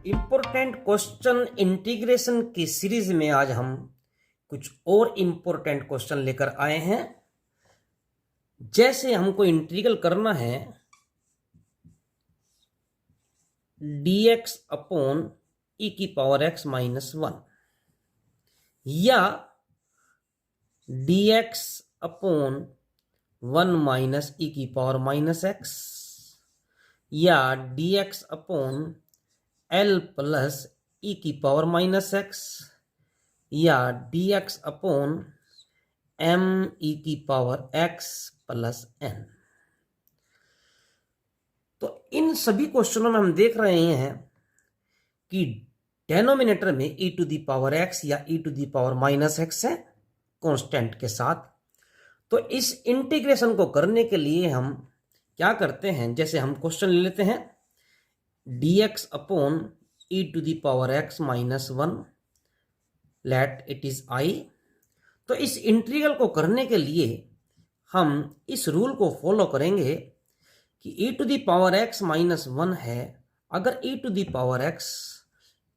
Important question integration की series में आज हम कुछ और इम्पोर्टेंट क्वेश्चन लेकर आए हैं। जैसे हमको इंटीग्रल करना है dx अपॉन e की पावर x माइनस 1 या dx अपॉन 1 माइनस e की पावर माइनस x या dx upon l plus e की पावर माइनस x या dx अपॉन m e की पावर x प्लस n। तो इन सभी क्वेश्चनों में हम देख रहे हैं कि डेनोमिनेटर में e to the power x या e to the power minus x है कांस्टेंट के साथ। तो इस इंटीग्रेशन को करने के लिए हम क्या करते हैं, जैसे हम क्वेश्चन ले लेते हैं dx upon e to the power x minus 1 let it is i। तो इस इंटीग्रल को करने के लिए हम इस रूल को फॉलो करेंगे कि e to the power x minus 1 है। अगर e to the power x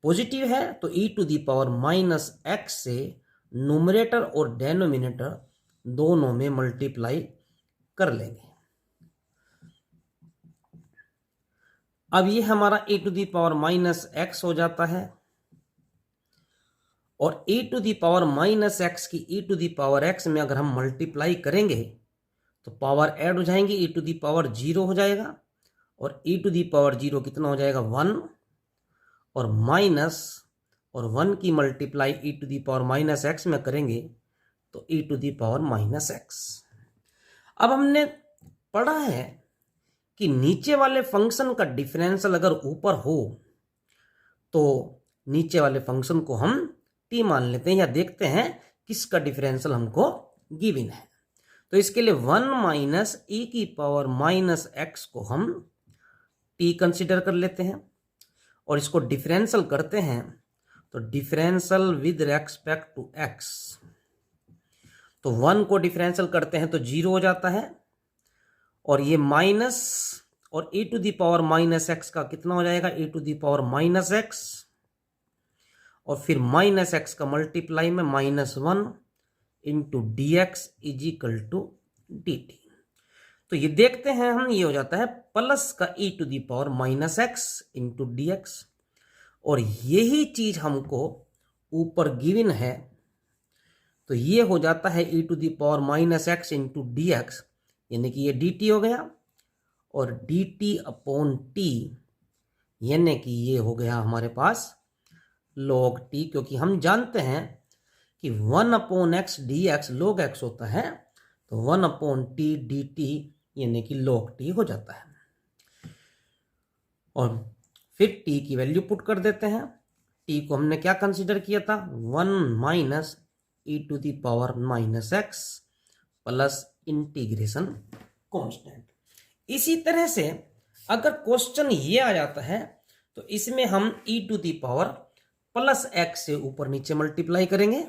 positive है तो e to the power minus x से न्यूमरेटर और डेनोमिनेटर दोनों में मल्टीप्लाई कर लेंगे। अब ये हमारा e to the power minus x हो जाता है और e to the power minus x की e to the power x में अगर हम मल्टीप्लाई करेंगे तो पावर ऐड हो जाएंगे, e टू दी पावर 0 हो जाएगा और e टू दी पावर 0 कितना हो जाएगा 1 और माइनस और 1 की multiply e to the power minus x में करेंगे तो e to the power minus x। अब हमने पढ़ा है कि नीचे वाले फंक्शन का डिफरेंशियल अगर ऊपर हो तो नीचे वाले फंक्शन को हम t मान लेते हैं या देखते हैं किसका डिफरेंशियल हमको गिवन है। तो इसके लिए 1 माइनस e की पावर माइनस x को हम t कंसिडर कर लेते हैं और इसको डिफरेंशियल करते हैं तो differential with respect to x। तो 1 को डिफरेंशियल करते हैं तो 0 हो जाता है और ये माइनस और e to the power minus x का कितना हो जाएगा e to the power minus x और फिर माइनस x का मल्टीप्लाई में minus 1 into d x is equal to d t. तो ये देखते हैं हम, ये हो जाता है प्लस का e to the power minus x into d x और यही चीज हमको ऊपर गिवन है तो ये हो जाता है e to the power minus x into d x, यानी कि ये डी टी हो गया और डी टी अपॉन टी यानी कि ये हो गया हमारे पास log t, क्योंकि हम जानते हैं कि 1 upon x D x log x होता है तो 1 अपॉन टी डी टी यानी कि log t हो जाता है। और फिर t की वैल्यू पुट कर देते हैं। t को हमने क्या कंसीडर किया था 1 minus e to the power minus x plus integration constant. इसी तरह से अगर क्वेश्चन ये आ जाता है तो इसमें हम e to the power plus x से ऊपर नीचे मल्टीप्लाई करेंगे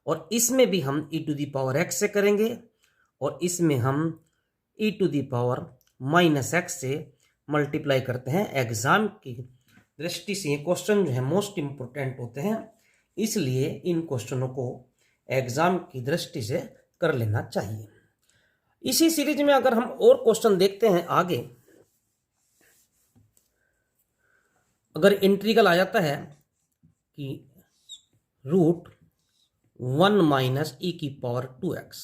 और इसमें भी हम e to the power x से करेंगे और इसमें हम e to the power minus x से मल्टीप्लाई करते हैं। एग्जाम की दृष्टि से ये क्वेश्चन जो है मोस्ट इंपोर्टेंट होते हैं, इसलिए इन क्वेश्चनों को एग्जाम की दृष्टि से कर लेना चाहिए। इसी सीरीज में अगर हम और क्वेश्चन देखते हैं आगे, अगर इंटीग्रल आ जाता है कि रूट 1 माइनस e की पावर 2x,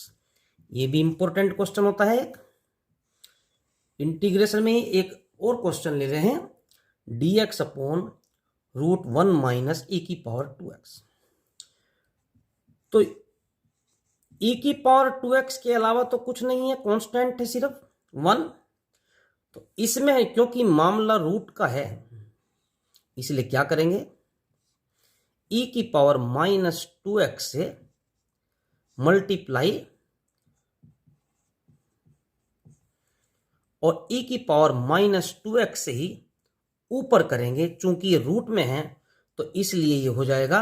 ये भी इंपॉर्टेंट क्वेश्चन होता है। एक इंटीग्रेशन में एक और क्वेश्चन ले रहे हैं dx upon root 1 minus e की पावर 2x। तो e की पावर 2x के अलावा तो कुछ नहीं है, कांस्टेंट है सिर्फ 1। तो इसमें है क्योंकि मामला रूट का है इसलिए क्या करेंगे e की पावर माइनस 2x से मल्टीप्लाई और e की पावर माइनस 2x से ही ऊपर करेंगे। चूंकि ये रूट में है तो इसलिए ये हो जाएगा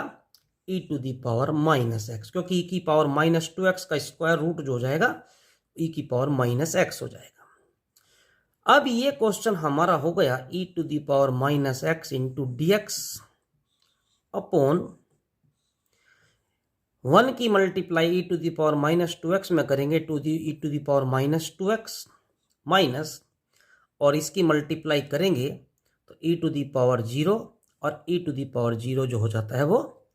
e to the power minus x, क्योंकि e की पावर माइनस 2x का स्क्वायर रूट जो हो जाएगा e की पावर माइनस x हो जाएगा। अब ये क्वेश्चन हमारा हो गया e⁻⁻x इंटू dx अपॉन 1 की मल्टीप्लाई e⁻⁻2x में करेंगे e⁻⁻2x माइनस, और इसकी मल्टीप्लाई करेंगे तो e⁻0 और e⁻0 जो हो जाता है वो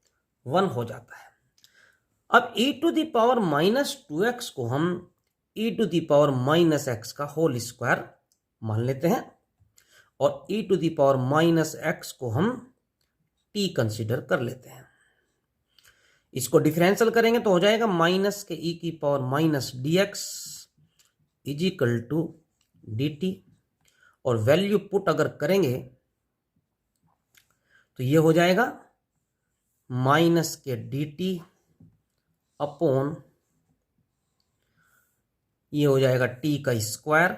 1 हो जाता है। अब e⁻⁻2x को हम e⁻⁻x का होल स्क्वायर मान लेते हैं और e⁻⁻x को हम t कंसीडर कर लेते हैं। इसको डिफरेंशियल करेंगे तो हो जाएगा माइनस के e⁻⁻dx is equal to dt, और वैल्यू पुट अगर करेंगे तो ये हो जाएगा माइनस के dt अपॉन ये हो जाएगा t का स्क्वायर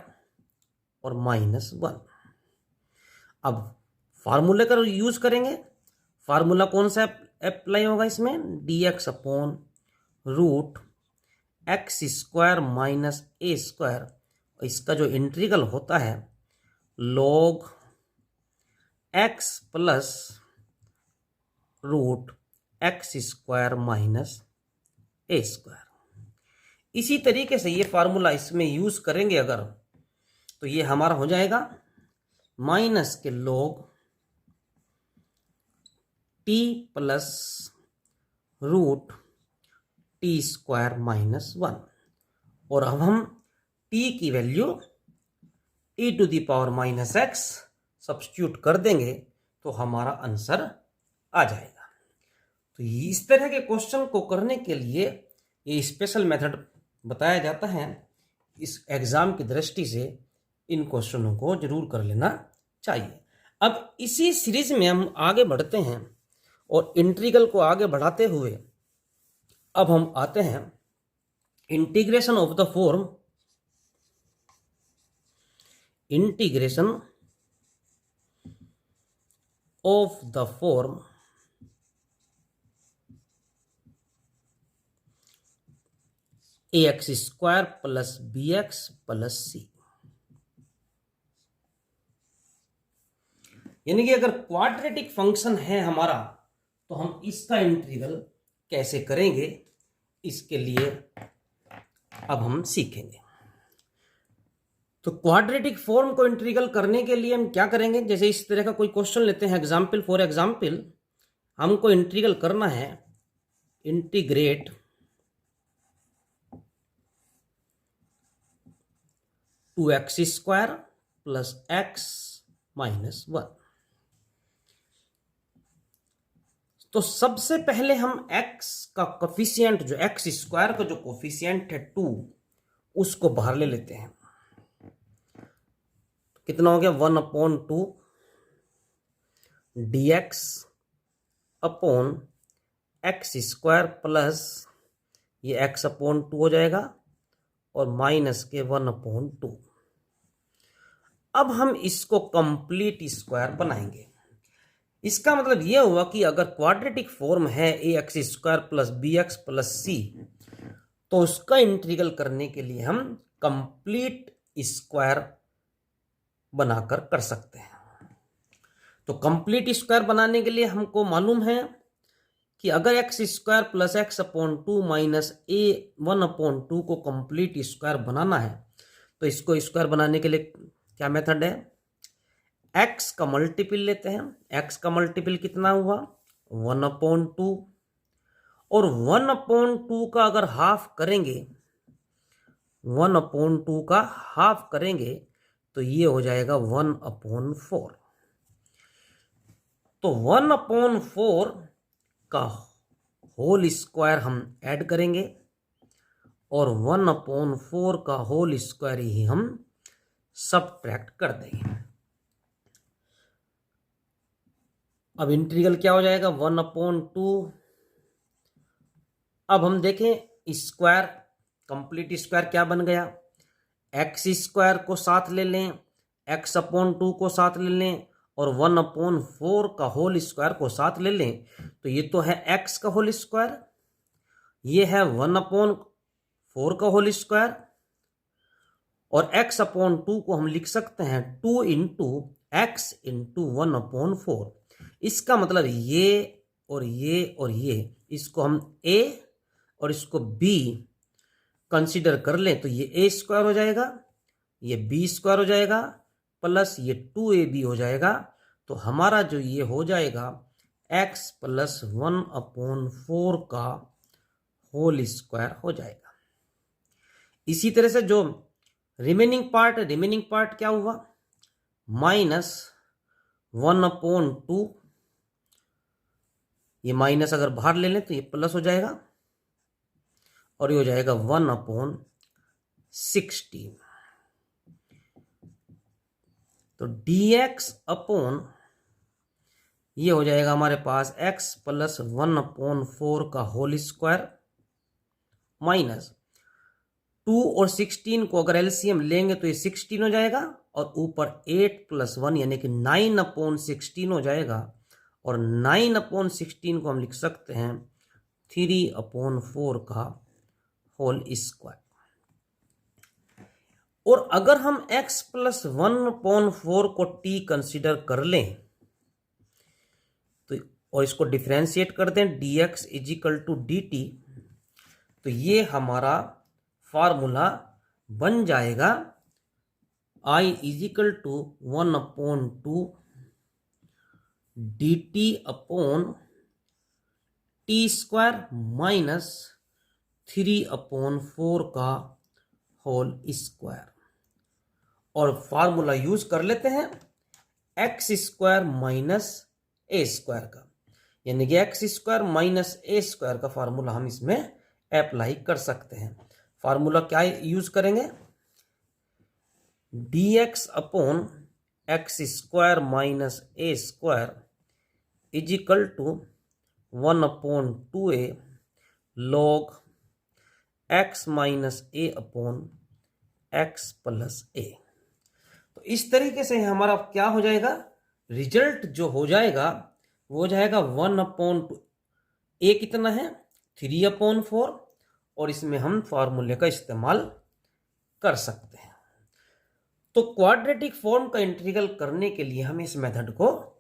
और -1। अब फार्मूले का यूज करेंगे। फार्मूला कौन सा अप्लाई होगा इसमें? dx upon root x square minus a square. इसका जो इंटीग्रल होता है log x plus root x square minus a square. इसी तरीके से ये फार्मूला इसमें यूज करेंगे अगर, तो ये हमारा हो जाएगा माइनस के log t plus root t square -1, और अब हम t की वैल्यू e⁻⁻x सब्स्टिट्यूट कर देंगे तो हमारा आंसर आ जाएगा। तो इस तरह के क्वेश्चन को करने के लिए ये स्पेशल मेथड बताया जाता है। इस एग्जाम की दृष्टि से इन क्वेश्चनों को जरूर कर लेना चाहिए। अब इसी सीरीज में हम आगे बढ़ते हैं और इंटीग्रल को आगे बढ़ाते हुए अब हम आते हैं integration of the form ax square plus bx plus c। यानी कि अगर क्वाड्रेटिक फंक्शन है हमारा तो हम इसका इंटीग्रल कैसे करेंगे, इसके लिए अब हम सीखेंगे। तो क्वाड्रेटिक फॉर्म को इंटीग्रल करने के लिए हम क्या करेंगे, जैसे इस तरह का कोई क्वेश्चन लेते हैं एग्जाम्पल, फॉर एग्जाम्पल हमको इंटीग्रल करना है integrate two x square plus x -1। तो सबसे पहले हम x का कोफिशिएंट, जो एक्स स्क्वायर का जो कोफिशिएंट है 2, उसको बाहर ले लेते हैं। कितना हो गया 1/2 dx upon x square plus ये x/2 हो जाएगा और माइनस के 1/2। अब हम इसको कंप्लीट स्क्वायर बनाएंगे। इसका मतलब यह हुआ कि अगर क्वाड्रेटिक फॉर्म है ax square plus bx plus c, तो उसका इंटीग्रल करने के लिए हम कंप्लीट स्क्वायर बनाकर कर सकते हैं। तो कंप्लीट स्क्वायर बनाने के लिए हमको मालूम है कि अगर x square plus x/2 minus a1/2 को कंप्लीट स्क्वायर बनाना है तो इसको स्क्वायर बनाने के लिए क्या मेथड है, x का मल्टीपल लेते हैं। x का मल्टीपल कितना हुआ 1/2, और 1/2 का अगर हाफ करेंगे, 1/2 का हाफ करेंगे तो ये हो जाएगा 1/4। तो 1/4 का होल स्क्वायर हम ऐड करेंगे और 1/4 का होल स्क्वायर ही हम सबट्रैक्ट कर देंगे। अब इंटीग्रल क्या हो जाएगा 1/2। अब हम देखें स्क्वायर, कंप्लीट स्क्वायर क्या बन गया, एक्स स्क्वायर को साथ ले लें, x/2 को साथ ले लें और 1/4 का होल स्क्वायर को साथ ले लें, तो ये तो है x का होल स्क्वायर, ये है 1/4 का होल स्क्वायर, और x अपॉन 2 को हम लिख सकते हैं 2 इंटू एक्स इंटू 1/4। इसका मतलब ये और ये और ये, इसको हम a और इसको b कंसीडर कर लें तो ये a स्क्वायर हो जाएगा, ये b स्क्वायर हो जाएगा, प्लस ये 2ab हो जाएगा। तो हमारा जो ये हो जाएगा x प्लस 1/4 का होल स्क्वायर हो जाएगा। इसी तरह से जो रिमेनिंग पार्ट क्या हुआ, -1/2, ये माइनस अगर बाहर ले लें तो ये प्लस हो जाएगा और ये हो जाएगा 1/16। तो dx अपॉन ये हो जाएगा हमारे पास x प्लस 1/4 का होल स्क्वायर माइनस 2 और 16 को अगर एलसीएम लेंगे तो ये 16 हो जाएगा और ऊपर 8 + 1 यानी कि 9/16 हो जाएगा। और 9/16 को हम लिख सकते हैं 3/4 का होल स्क्वायर। और अगर हम x प्लस 1/4 को t कंसिडर कर लें तो और इसको डिफरेंशिएट कर दें dx = dt, तो ये हमारा फार्मूला बन जाएगा I = 1/2 dt upon t² minus 3/4 का होल स्क्वायर। और फार्मूला यूज कर लेते हैं x² माइनस a² का, यानी कि x² माइनस a² का फार्मूला हम इसमें अप्लाई कर सकते हैं। फार्मूला क्या यूज करेंगे, dx upon x² minus a² = 1/2a log x minus a upon x plus a। तो इस तरीके से हमारा क्या हो जाएगा, रिजल्ट जो हो जाएगा वो हो जाएगा 1/2। a कितना है 3/4 और इसमें हम फार्मूले का इस्तेमाल कर सकते हैं। तो क्वाड्रेटिक फॉर्म का इंटीग्रल करने के लिए हम इस मेथड को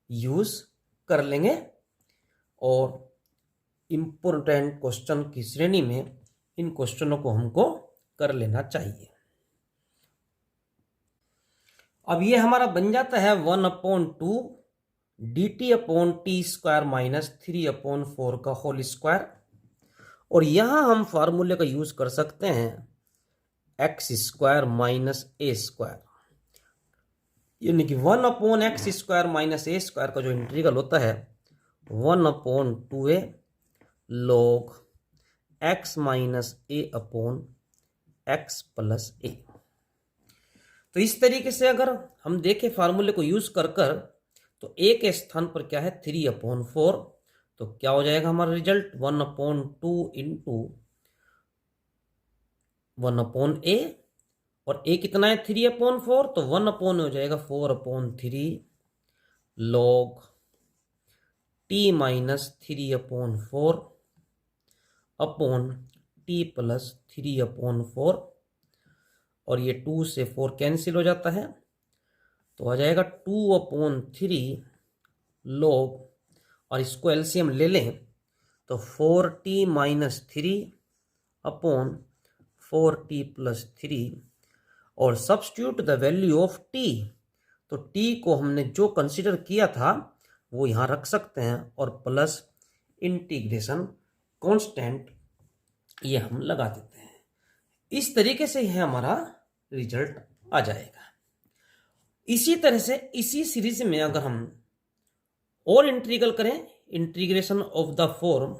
यूज कर लेंगे और इंपॉर्टेंट क्वेश्चन की श्रेणी में इन क्वेश्चनों को हमको कर लेना चाहिए। अब ये हमारा बन जाता है 1/2 dt अपॉन t² माइनस 3/4 का होल स्क्वायर। और यहां हम फार्मूले का यूज कर सकते हैं x² माइनस a², यानी कि 1/x² माइनस a² का जो इंटीग्रल होता है 1/2a log x minus a upon x plus a। तो इस तरीके से अगर हम देखें फार्मूले को यूज कर तो a के स्थान पर क्या है 3/4, तो क्या हो जाएगा हमारा रिजल्ट 1/2 इंटू 1/a और a कितना है 3/4, तो 1/a हो जाएगा 4/3 log t minus 3/4 upon t plus 3/4 और ये 2 से 4 कैंसिल हो जाता है तो आ जाएगा 2/3 log, और इसको एलसीएम ले लें तो 4t minus 3 upon 4t plus 3 और substitute the value of t, तो t को हमने जो कंसिडर किया था वो यहाँ रख सकते हैं और प्लस इंटीग्रेशन कांस्टेंट ये हम लगा देते हैं। इस तरीके से यह हमारा रिजल्ट आ जाएगा। इसी तरह से इसी सीरीज में अगर हम और इंटीग्रल करें, integration of the form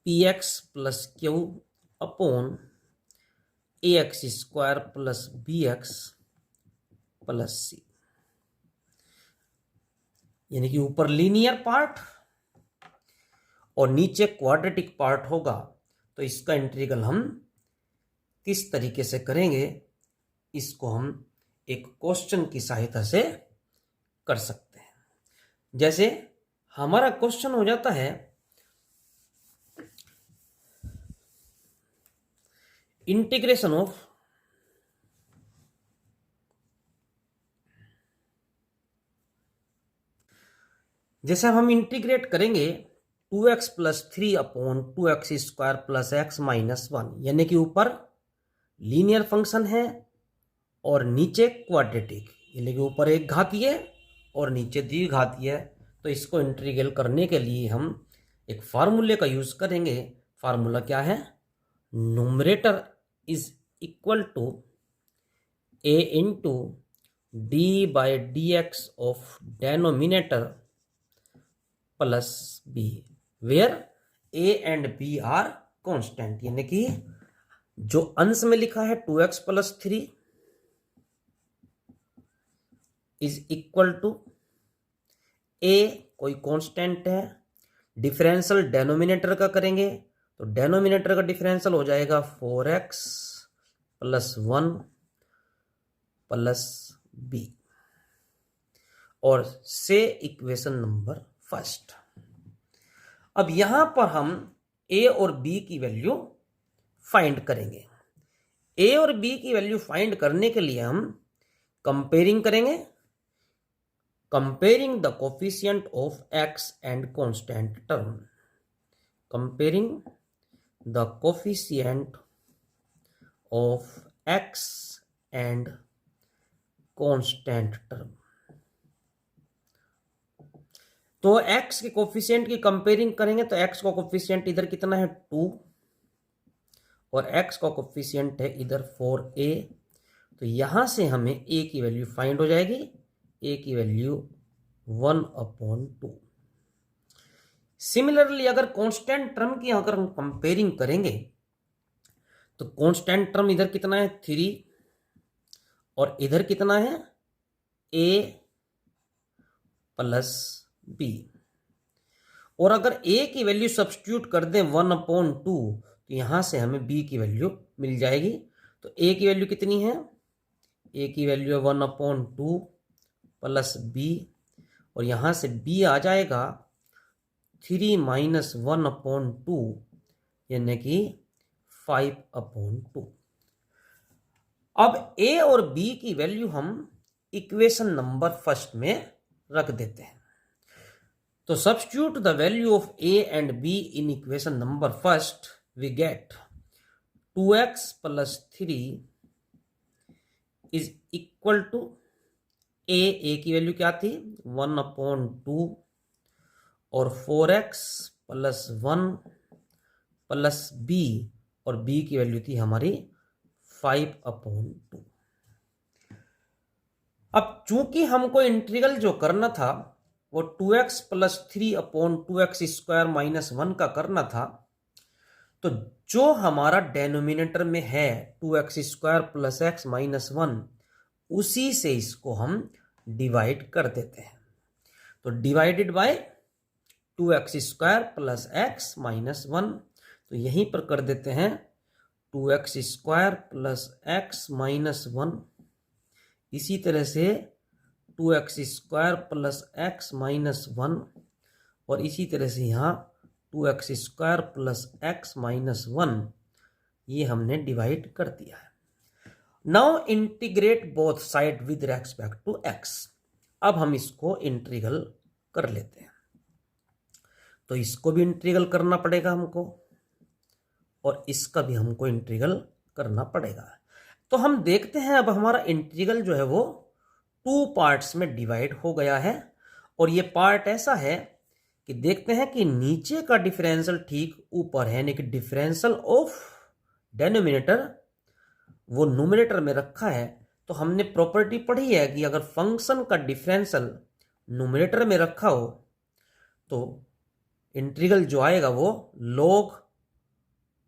px plus Q upon ax² plus bx plus c, यानी कि ऊपर लीनियर पार्ट और नीचे क्वाड्रेटिक पार्ट होगा, तो इसका इंटीग्रल हम किस तरीके से करेंगे इसको हम एक क्वेश्चन की सहायता से कर सकते हैं। जैसे हमारा क्वेश्चन हो जाता है इंटीग्रेशन ऑफ जैसे हम इंटीग्रेट करेंगे 2x plus 3 upon 2x square plus x minus 1, यानी कि ऊपर लीनियर फंक्शन है और नीचे क्वाड्रेटिक, यानी कि ऊपर एक घातीय और नीचे द्विघातीय है। तो इसको इंटीग्रेट करने के लिए हम एक फार्मूले का यूज करेंगे। फार्मूला क्या है? Numerator is equal to a into d by d x of denominator plus b, where a and b are constant, यानी कि जो अंश में लिखा है 2x plus 3 is equal to a कोई कांस्टेंट है, डिफरेंशियल डेनोमिनेटर का करेंगे तो डेनोमिनेटर का डिफरेंशियल हो जाएगा 4x प्लस 1 प्लस b, और से इक्वेशन नंबर फर्स्ट। अब यहां पर हम a और b की वैल्यू फाइंड करेंगे। a और b की वैल्यू फाइंड करने के लिए हम कंपेयरिंग करेंगे, comparing the coefficient of x and constant term, comparing the coefficient of x and constant term. तो x के कोफिशिएंट की कंपेयरिंग करेंगे तो x का कोफिशिएंट इधर कितना है 2 और x का कोफिशिएंट है इधर 4a, तो यहां से हमें a की वैल्यू फाइंड हो जाएगी, a की वैल्यू 1/2। सिमिलरली अगर कांस्टेंट टर्म की अगर हम कंपेयरिंग करेंगे तो कांस्टेंट टर्म इधर कितना है 3 और इधर कितना है a प्लस b, और अगर a की वैल्यू सब्स्टिट्यूट कर दें 1/2 तो यहां से हमें b की वैल्यू मिल जाएगी। तो a की वैल्यू कितनी है? a की वैल्यू है 1/2 प्लस b, और यहां से b आ जाएगा 3 माइनस 1/2 यानी कि 5/2। अब a और b की वैल्यू हम इक्वेशन नंबर फर्स्ट में रख देते हैं। तो substitute the value of a and b in equation number first, we get 2x plus 3 is equal to a की वैल्यू क्या थी 1/2 और 4x प्लस 1 प्लस b, और b की वैल्यू थी हमारी 5/2। अब चूंकि हमको इंटीग्रल जो करना था वो 2x plus 3/2x square minus 1 का करना था, तो जो हमारा डेनोमिनेटर में है 2x square plus x minus 1, उसी से इसको हम डिवाइड कर देते हैं। तो divided by 2x square plus x minus 1, तो यहीं पर कर देते हैं 2x square plus x minus 1, इसी तरह से 2x square plus x minus 1, और इसी तरह से यहाँ 2x square plus x minus 1, ये हमने डिवाइड कर दिया है। Now integrate both side with respect to x। अब हम इसको इंटीग्रल कर लेते हैं, तो इसको भी इंटीग्रल करना पड़ेगा हमको और इसका भी हमको इंटीग्रल करना पड़ेगा। तो हम देखते हैं अब हमारा इंटीग्रल जो है वो 2 पार्ट्स में डिवाइड हो गया है, और ये पार्ट ऐसा है कि देखते हैं कि नीचे का डिफरेंशियल ठीक ऊपर है, यानी कि डिफरेंशियल ऑफ डेनोमिनेटर वो न्यूमरेटर में रखा है। तो हमने प्रॉपर्टी पढ़ी है कि अगर फंक्शन का डिफरेंशियल न्यूमरेटर में रखा हो तो इंटीग्रल जो आएगा वो लॉग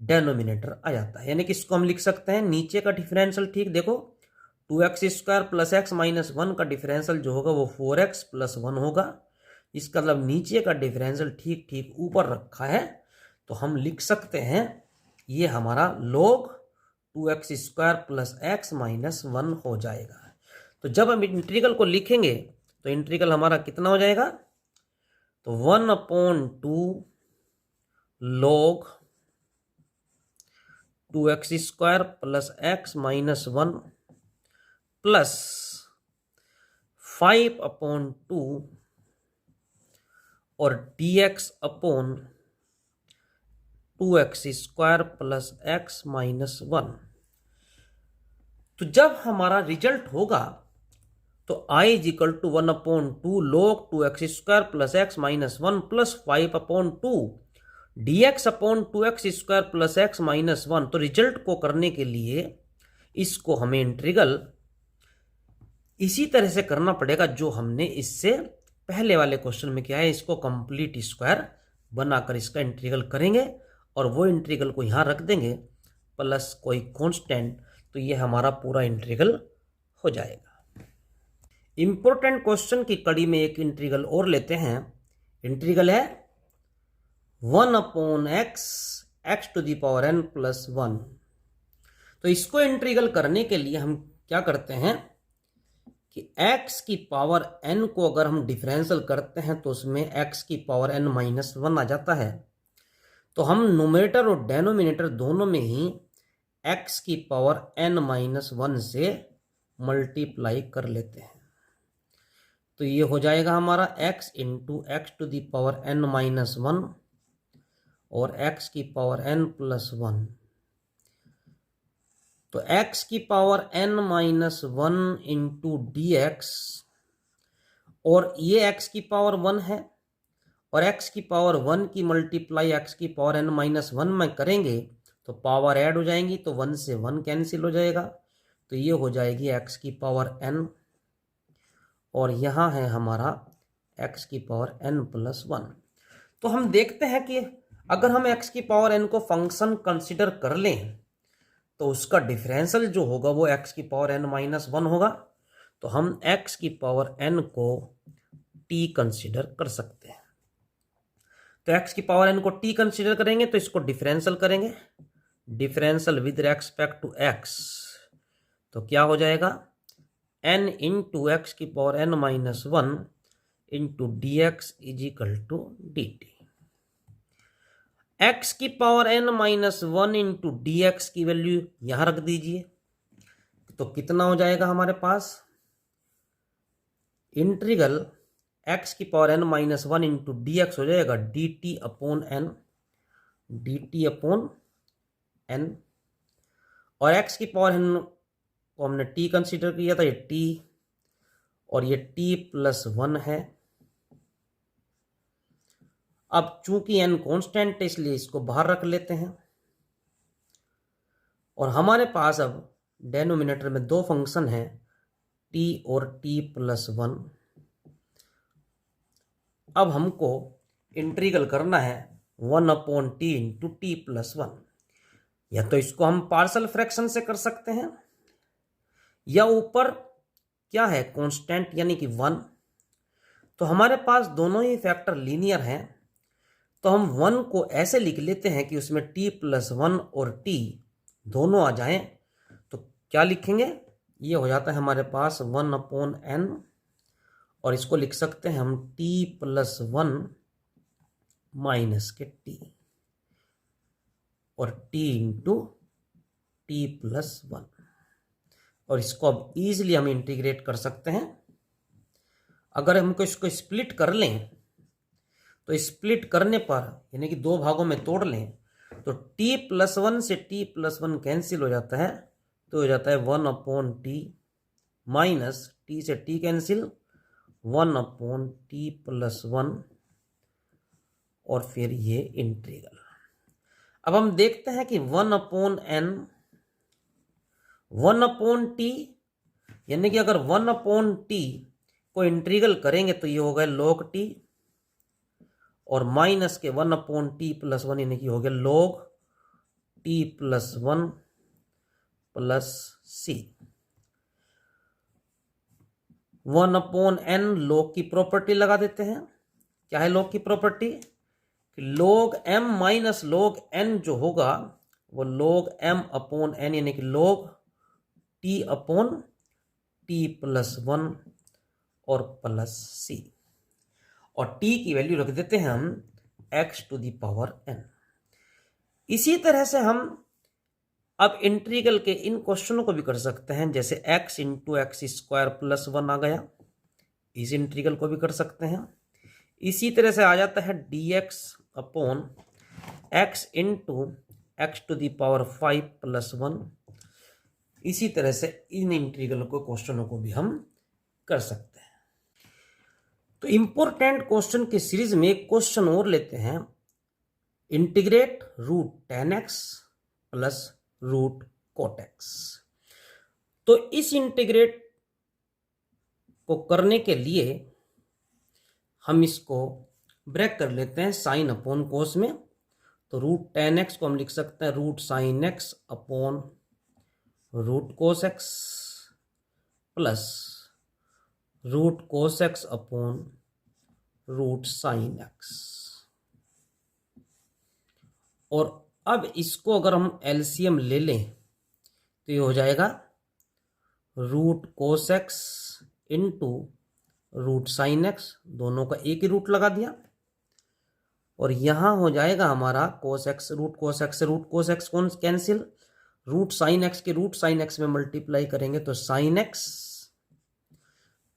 डेनोमिनेटर आ जाता है, यानी कि इसको हम लिख सकते हैं नीचे का डिफरेंशियल ठीक देखो 2x square plus x minus 1 का डिफरेंशियल जो होगा वो 4x प्लस 1 होगा। इसका मतलब नीचे का डिफरेंशियल ठीक ठीक ऊपर रखा है, तो हम लिख सकते हैं ये हमारा log 2x square plus x minus 1 हो जाएगा। तो जब हम इंटीग्रल को लिखेंगे तो इंटीग्रल हमारा कितना हो जाएगा तो 1/2 log 2x² plus x minus 1 plus 5/2 और dx upon 2x² plus x minus 1। तो जब हमारा रिजल्ट होगा तो I is equal to 1/2 log 2x² plus x minus 1 plus 5/2 dx upon 2x² plus x minus 1। तो रिजल्ट को करने के लिए इसको हमें इंटीग्रल इसी तरह से करना पड़ेगा जो हमने इससे पहले वाले क्वेश्चन में किया है। इसको कंप्लीट स्क्वायर बनाकर इसका इंटीग्रल करेंगे और वो इंटीग्रल को यहां रख देंगे प्लस कोई कांस्टेंट, तो ये हमारा पूरा इंटीग्रल हो जाएगा। इंपॉर्टेंट क्वेश्चन की कड़ी में एक इंटीग्रल और लेते हैं। इंटीग्रल है 1/x x⁴n प्लस 1। तो इसको इंटीग्रल करने के लिए हम क्या करते हैं कि x की पावर n को अगर हम डिफरेंशियल करते हैं तो उसमें x की पावर n माइनस 1 आ जाता है। तो हम न्यूमरेटर और डेनोमिनेटर दोनों में ही x की पावर n माइनस 1 से मल्टीप्लाई कर लेते हैं। तो ये हो जाएगा हमारा x इंटू x⁴n माइनस 1 और x की पावर n प्लस 1। तो x की power n minus 1 into dx, और ये x की पावर 1 है और x की पावर 1 की मल्टीप्लाई x की पावर n माइनस 1 में करेंगे तो पावर ऐड हो जाएंगी, तो 1 से 1 कैंसिल हो जाएगा। तो ये हो जाएगी x की पावर n और यहाँ है हमारा x की पावर n प्लस 1। तो हम देखते हैं कि अगर हम x की पावर n को फंक्शन कंसिडर कर लें तो उसका डिफरेंशियल जो होगा वो x की पावर n माइनस 1 होगा। तो हम x की पावर n को t कंसिडर कर सकते हैं। तो x की पावर n को t कंसिडर करेंगे तो इसको डिफरेंशियल करेंगे, differential with respect to x। तो क्या हो जाएगा n इंटू एक्स की power n minus 1 into d x is equal to d t. X की power n minus 1 into d x की वैल्यू यहां रख दीजिए। तो कितना हो जाएगा हमारे पास इंटीग्रल x की power n minus 1 into d x हो जाएगा D T upon n, D T upon n। और x की पावर n को हमने t कंसीडर किया था, ये t और ये t प्लस 1 है। अब चूंकि n कांस्टेंट है इसलिए इसको बाहर रख लेते हैं और हमारे पास अब डेनोमिनेटर में दो फंक्शन है t और t प्लस 1। अब हमको इंटीग्रल करना है 1/t इंटू टी प्लस 1। या तो इसको हम पार्शियल फ्रैक्शन से कर सकते हैं या ऊपर क्या है कांस्टेंट यानी कि 1। तो हमारे पास दोनों ही फैक्टर लीनियर हैं, तो हम 1 को ऐसे लिख लेते हैं कि उसमें t प्लस 1 और t दोनों आ जाएं। तो क्या लिखेंगे, ये हो जाता है हमारे पास 1/n और इसको लिख सकते हैं हम t प्लस 1 माइनस के t और t इंटू टी प्लस 1। और इसको अब इजीली हम इंटीग्रेट कर सकते हैं। अगर हमको इसको स्प्लिट कर लें तो स्प्लिट करने पर यानी कि दो भागों में तोड़ लें तो t प्लस 1 से t प्लस 1 कैंसिल हो जाता है, तो हो जाता है 1/t माइनस t से t कैंसिल 1/t प्लस 1 और फिर ये इंटीग्रल। अब हम देखते हैं कि 1/t यानी कि अगर 1/t को इंटीग्रल करेंगे तो ये हो गया log t और माइनस के 1/t प्लस 1 यानी कि हो गया log t plus 1 plus c। 1/n log की प्रॉपर्टी लगा देते हैं। क्या है log की property, log m minus log n जो होगा वो log m अपॉन n यानी कि log t upon t plus 1 और प्लस c। और t की वैल्यू रख देते हैं हम x to the power n। इसी तरह से हम अब इंटीग्रल के इन क्वेश्चनों को भी कर सकते हैं, जैसे x into x square plus 1 आ गया, इस इंटीग्रल को भी कर सकते हैं। इसी तरह से आ जाता है dx upon x into x to the power 5 plus 1। इसी तरह से इन इंटीग्रल को क्वेश्चनों को भी हम कर सकते हैं। तो इंपॉर्टेंट क्वेश्चन की सीरीज में एक क्वेश्चन और लेते हैं, integrate root ten x plus root cot x. तो इस इंटीग्रेट को करने के लिए हम इसको ब्रेक कर लेते हैं साइन अपॉन कोस में। तो रूट टेन एक्स को हम लिख सकते हैं root sine x upon root cos x plus root cos x upon root sine x. और अब इसको अगर हम एलसीएम ले लें तो ये हो जाएगा root cos x into root sine x, दोनों का एक ही रूट लगा दिया। और यहां हो जाएगा हमारा cos x, root cos x से रूट कोस एक्स कौन कैंसिल, रूट साइन एक्स के रूट साइन एक्स में मल्टीप्लाई करेंगे तो साइन एक्स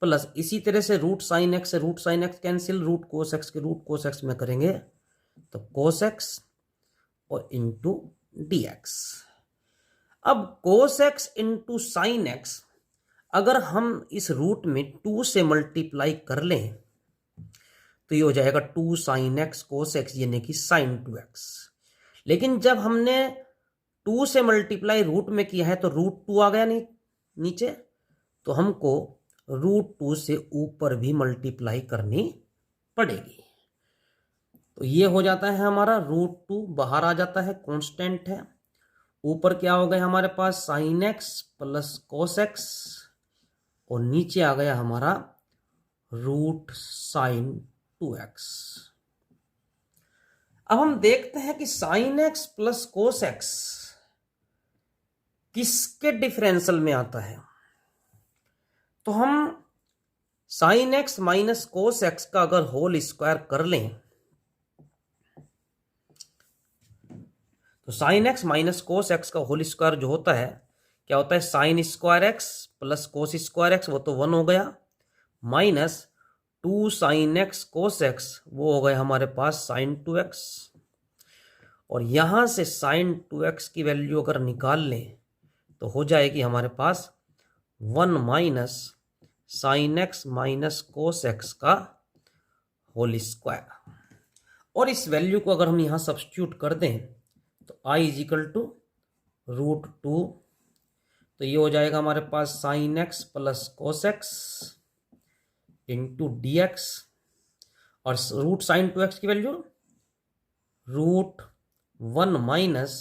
प्लस इसी तरह से रूट साइन एक्स से root sine x cancel, root cos x के रूट कोस एक्स में करेंगे तो कोस एक्स और इंटू डी एक्स। अब cos x into sine x अगर हम इस रूट में 2 से मल्टीप्लाई कर लें तो ये हो जाएगा 2 साइन एक्स कोस एक्स यानी कि साइन 2x। लेकिन जब हमने 2 से मल्टीप्लाई रूट में किया है तो रूट 2 आ गया नहीं नीचे, तो हमको रूट 2 से ऊपर भी मल्टीप्लाई करनी पड़ेगी। तो ये हो जाता है हमारा रूट 2 बाहर आ जाता है, कांस्टेंट है। ऊपर क्या हो गया हमारे पास sine x plus cos x और नीचे आ गया हमारा रूट साइन 2x। अब हम देखते हैं कि sign x plus cos x किसके डिफरेंशियल में आता है। तो हम sign x minus cos x का अगर होल स्क्वायर कर लें तो sine x minus cos x का होल स्क्वायर जो होता है क्या होता है, sine square x plus cos square x, वो तो 1 हो गया, minus 2 sine x cos x, वो हो गया हमारे पास साइन 2x। और यहां से साइन 2x की वैल्यू अगर निकाल लें तो हो जाएगी हमारे पास 1 minus sine x minus cos x का होल स्क्वायर। और इस वैल्यू को अगर हम यहां सब्स्टिट्यूट कर दें तो i is equal to root 2, तो ये हो जाएगा हमारे पास sine x plus cos x into d x, और रूट साइन 2x की value root 1 minus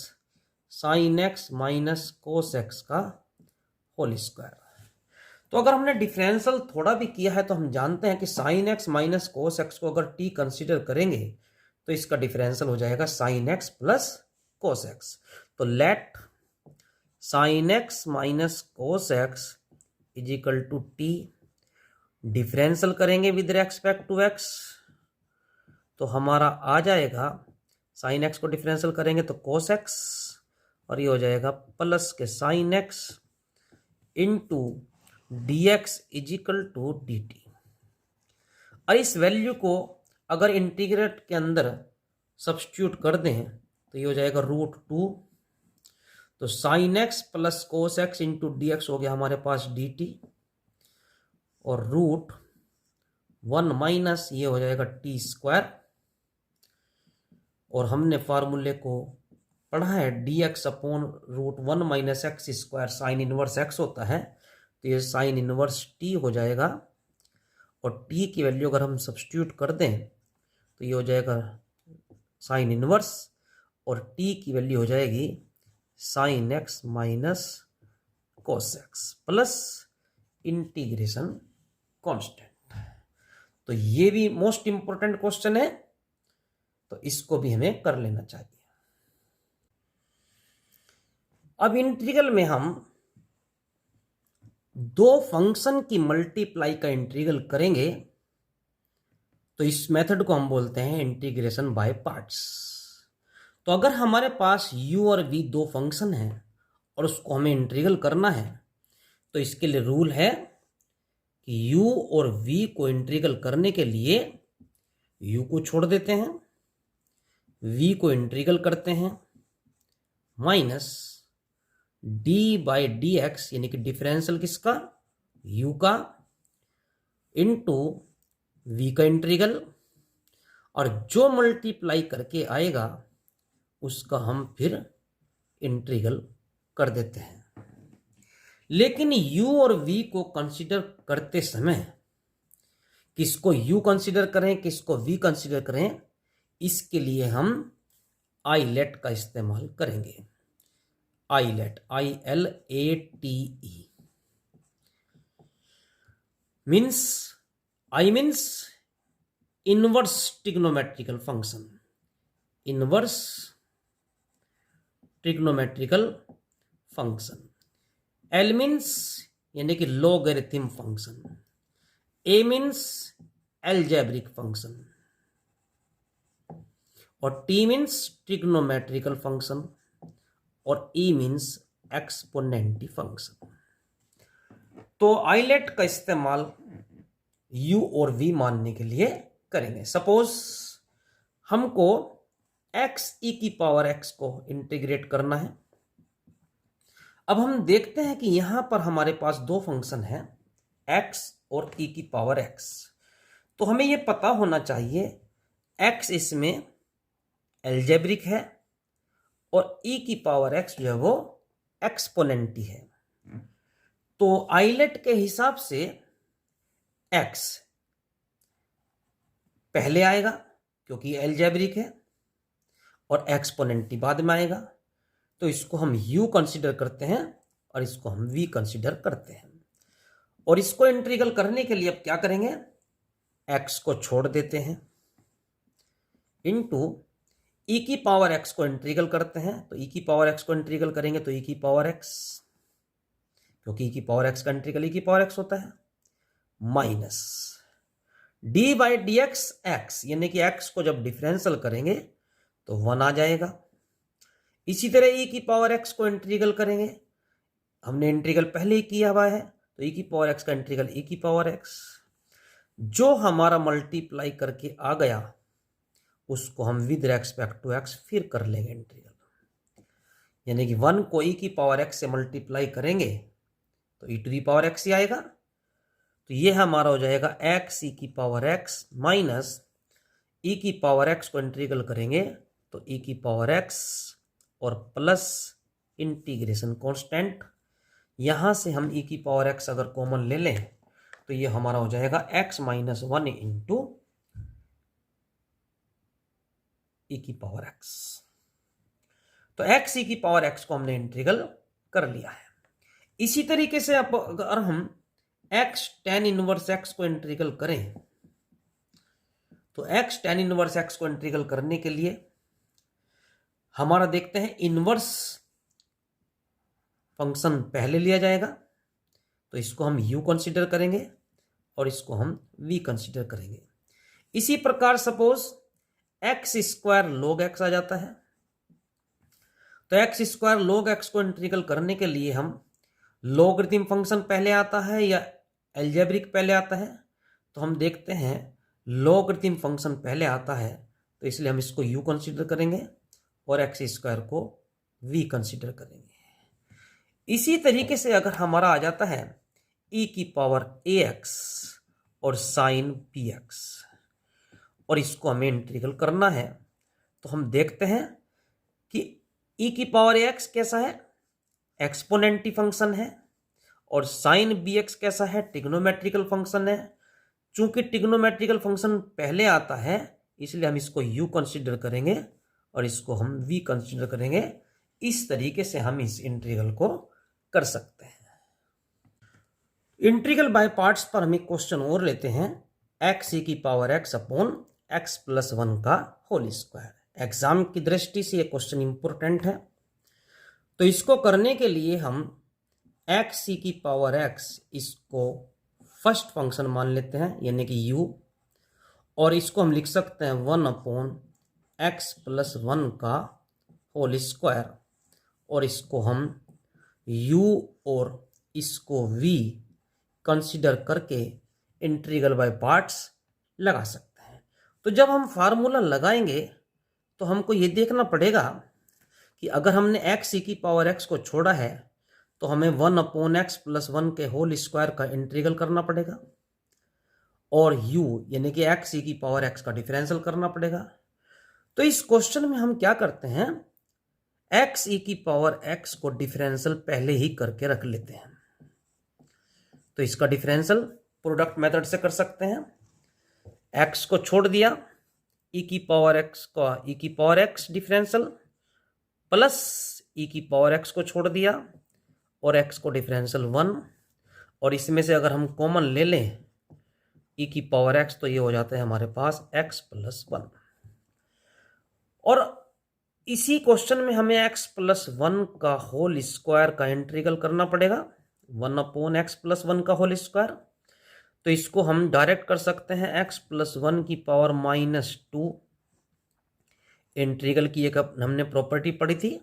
sine x minus cos x का होल स्क्वायर। तो अगर हमने डिफरेंशियल थोड़ा भी किया है तो हम जानते हैं कि sign x minus cos x को अगर t कंसीडर करेंगे तो इसका डिफरेंशियल हो जाएगा sine x plus cos x. तो let sine x minus cos x is equal to t, differential करेंगे विद रेस्पेक्ट टू एक्स तो हमारा आ जाएगा साइन एक्स को डिफरेंशियल करेंगे तो कोस एक्स, और ये हो जाएगा प्लस के sine x into d x is equal to d t. और इस वैल्यू को अगर इंटीग्रेट के अंदर सब्स्टिट्यूट कर दें तो ये हो जाएगा रूट 2, तो sine x plus cos x into d x हो गया हमारे पास डी टी, और रूट 1 माइनस ये हो जाएगा टी स्क्वायर। और हमने फार्मूले को पढ़ा है d x upon root 1 minus x square sine inverse x होता है, तो ये साइन इनवर्स टी हो जाएगा। और टी की वैल्यू अगर हम सब्स्टिट्यूट कर दें तो ये हो जाएगा साइन इनवर्स, और टी की वैल्यू हो जाएगी sign x minus cos x plus integration constant. तो ये भी मोस्ट इंपॉर्टेंट क्वेश्चन है, तो इसको भी हमें कर लेना चाहिए। अब इंटीग्रल में हम दो फंक्शन की मल्टीप्लाई का इंटीग्रल करेंगे तो इस मेथड को हम बोलते हैं इंटीग्रेशन बाय पार्ट्स। तो अगर हमारे पास u और v दो फंक्शन हैं और उसको हमें इंटीग्रल करना है, तो इसके लिए रूल है कि u और v को इंटीग्रल करने के लिए u को छोड़ देते हैं, v को इंटीग्रल करते हैं, minus d by d x यानी कि डिफरेंशियल किसका, u का, इंटू v का इंटीग्रल, और जो मल्टीप्लाई करके आएगा उसका हम फिर इंटीग्रल कर देते हैं। लेकिन u और v को कंसीडर करते समय किसको u कंसीडर करें, किसको v कंसीडर करें, इसके लिए हम आईलेट का इस्तेमाल करेंगे। Eyelet, ILATE means, I means inverse trigonometrical function, inverse trigonometrical function. L means यानी कि logarithm function, A means algebraic function, और T मीन्स ट्रिग्नोमेट्रिकल फंक्शन, और E मीन्स एक्सपोनेंटी फंक्शन। तो आईलेट का इस्तेमाल u और v मानने के लिए करेंगे। सपोज हमको x e की पावर x को इंटीग्रेट करना है। अब हम देखते हैं कि यहां पर हमारे पास दो फंक्शन हैं, x और e की पावर x। तो हमें यह पता होना चाहिए x इसमें एल्जेब्रिक है और e की पावर x जो है वो एक्सपोनेंटी है। तो आईलेट के हिसाब से x पहले आएगा क्योंकि एल्जेब्रिक है, और एक्सपोनेंटी बाद में आएगा। तो इसको हम u कंसीडर करते हैं और इसको हम v कंसीडर करते हैं। और इसको इंटीग्रल करने के लिए अब क्या करेंगे, x को छोड़ देते हैं, इंटू e की पावर x को इंटीग्रल करते हैं। तो e की पावर x को इंटीग्रल करेंगे तो e की पावर x, क्योंकि e की पावर x का इंटीग्रल e की पावर x होता है, minus d by d x यानी कि x को जब डिफरेंशियल करेंगे तो 1 आ जाएगा। इसी तरह e की पावर x को इंटीग्रल करेंगे, हमने इंटीग्रल पहले ही किया हुआ है, तो e की पावर x का इंटीग्रल e की पावर x, जो हमारा मल्टीप्लाई करके आ गया उसको हम विद रेस्पेक्ट टू x फिर कर लेंगे इंटीग्रल। यानी कि 1 को e की पावर x से मल्टीप्लाई करेंगे तो e to the power x ही आएगा। तो ये हमारा हो जाएगा x e की पावर x माइनस e की पावर x को इंटीग्रल करेंगे तो e की पावर x और प्लस इंटीग्रेशन कांस्टेंट। यहां से हम e की पावर x अगर कॉमन ले लें तो ये हमारा हो जाएगा x माइनस 1 इंटू e की पावर x। तो x e की पावर x को हमने इंटीग्रल कर लिया है। इसी तरीके से अब अगर हम x tan इनवर्स x को इंटीग्रल करें तो x tan इनवर्स x को इंटीग्रल करने के लिए हमारा देखते हैं इनवर्स फंक्शन पहले लिया जाएगा, तो इसको हम u कंसीडर करेंगे और इसको हम v कंसीडर करेंगे। इसी प्रकार suppose x square log x आ जाता है, तो x स्क्वायर log x को इंटीग्रल करने के लिए हम लॉगरिथम फंक्शन पहले आता है या एल्जेब्रिक पहले आता है। तो हम देखते हैं लॉगरिथम फंक्शन पहले आता है, तो इसलिए हम इसको u कंसीडर करेंगे और एक्स स्क्वायर को v कंसीडर करेंगे। इसी तरीके से अगर हमारा आ जाता है e की पावर ax और साइन bx और इसको हमें इंटीग्रल करना है, तो हम देखते हैं कि e की पावर ax कैसा है, एक्सपोनेंटी फंक्शन है, और साइन bx कैसा है, ट्रिग्नोमेट्रिकल फंक्शन है। चूंकि ट्रिग्नोमेट्रिकल फंक्शन पहले आता है इसलिए हम इसको u कंसीडर करेंगे और इसको हम v कंसीडर करेंगे। इस तरीके से हम इस इंटीग्रल को कर सकते हैं। इंटीग्रल बाय पार्ट्स पर हम एक क्वेश्चन और लेते हैं, x e की power x upon x plus 1 का होल स्क्वायर। एग्जाम की दृष्टि से ये क्वेश्चन इंपॉर्टेंट है। तो इसको करने के लिए हम x e की पावर x इसको फर्स्ट फंक्शन मान लेते हैं यानी कि u, और इसको हम लिख सकते हैं 1/x+1 का होल स्क्वायर, और इसको हम u और इसको v कंसीडर करके इंटीग्रल बाय पार्ट्स लगा सकते हैं। तो जब हम फार्मूला लगाएंगे तो हमको ये देखना पड़ेगा कि अगर हमने x को छोड़ा है तो हमें 1/x+1 के होल स्क्वायर का इंटीग्रल करना पड़ेगा, और u यानी कि x का डिफरेंशियल करना पड़ेगा। तो इस क्वेश्चन में हम क्या करते हैं, x को डिफरेंशियल पहले ही करके रख लेते हैं। तो इसका डिफरेंशियल प्रोडक्ट मेथड से कर सकते हैं। x को छोड़ दिया, x का x डिफरेंशियल प्लस x को छोड़ दिया और x को डिफरेंशियल 1, और इसमें से अगर हम कॉमन ले लें x तो ये हो जाता है हमारे पास x+1। और इसी क्वेश्चन में हमें x+1 का होल स्क्वायर का इंटीग्रल करना पड़ेगा, 1/x+1 का होल स्क्वायर। तो इसको हम डायरेक्ट कर सकते हैं x+1 की पावर -2। इंटीग्रल की एक हमने प्रॉपर्टी पढ़ी थी,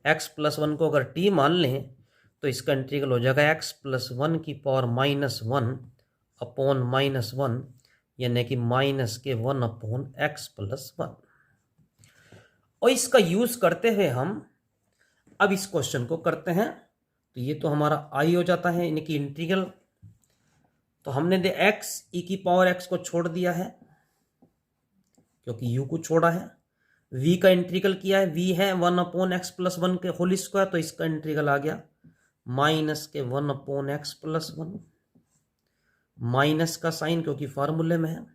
x+1 को अगर t मान लें तो इसका इंटीग्रल हो जाएगा x+1 की पावर -1/-1, यानी कि -1/x+1। और इसका यूज करते हुए हम अब इस क्वेश्चन को करते हैं। तो ये तो हमारा आई हो जाता है, यानी कि इंटीग्रल। तो हमने x को छोड़ दिया है क्योंकि u को छोड़ा है, v का इंटीग्रल किया है, v है 1/x+1 के होल स्क्वायर, तो इसका इंटीग्रल आ गया -1/x+1, माइनस का साइन क्योंकि फार्मूले में है,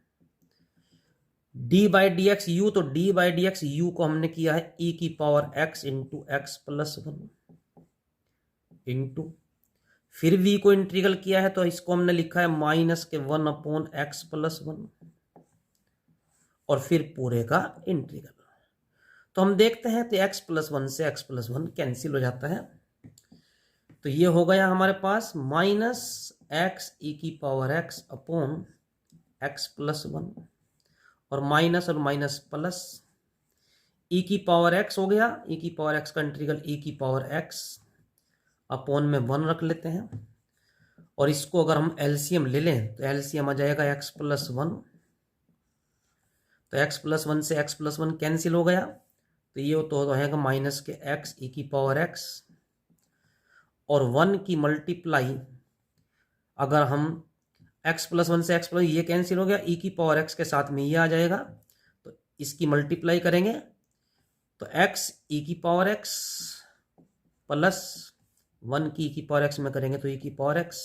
d/dx u, तो d/dx u को हमने किया है x इंटू x+1 इंटू, फिर v को इंटीग्रल किया है तो इसको हमने लिखा है -1/x+1, और फिर पूरे का इंटीग्रल। तो हम देखते हैं तो x+1 से x+1 कैंसिल हो जाता है। तो ये हो गया हमारे पास -x(x)/x+1, और माइनस और माइनस प्लस e⁻x हो गया, e⁻x का इंटीग्रल e⁻x में 1 रख लेते हैं, और इसको अगर हम एलसीएम ले लें तो एलसीएम आ जाएगा x+1। तो x+1 से x+1 कैंसिल हो गया, तो ये तो रहेगा माइनस के x e⁻x, और 1 की मल्टीप्लाई अगर हम x+1 से x+1 ये कैंसिल हो गया, e⁻x के साथ में ये आ जाएगा, तो इसकी मल्टीप्लाई करेंगे तो x e⁻x प्लस 1 की e⁻x में करेंगे तो e⁻x,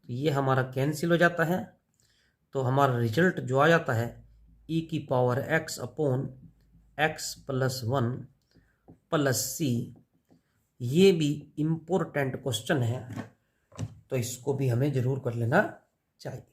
तो ये हमारा कैंसिल हो जाता है। तो हमारा रिजल्ट जो आ जाता है e⁻x/x+1 प्लस c। ये भी इम्पोर्टेंट क्वेश्चन है, तो इसको भी हमें जरूर कर लेना चाहिए।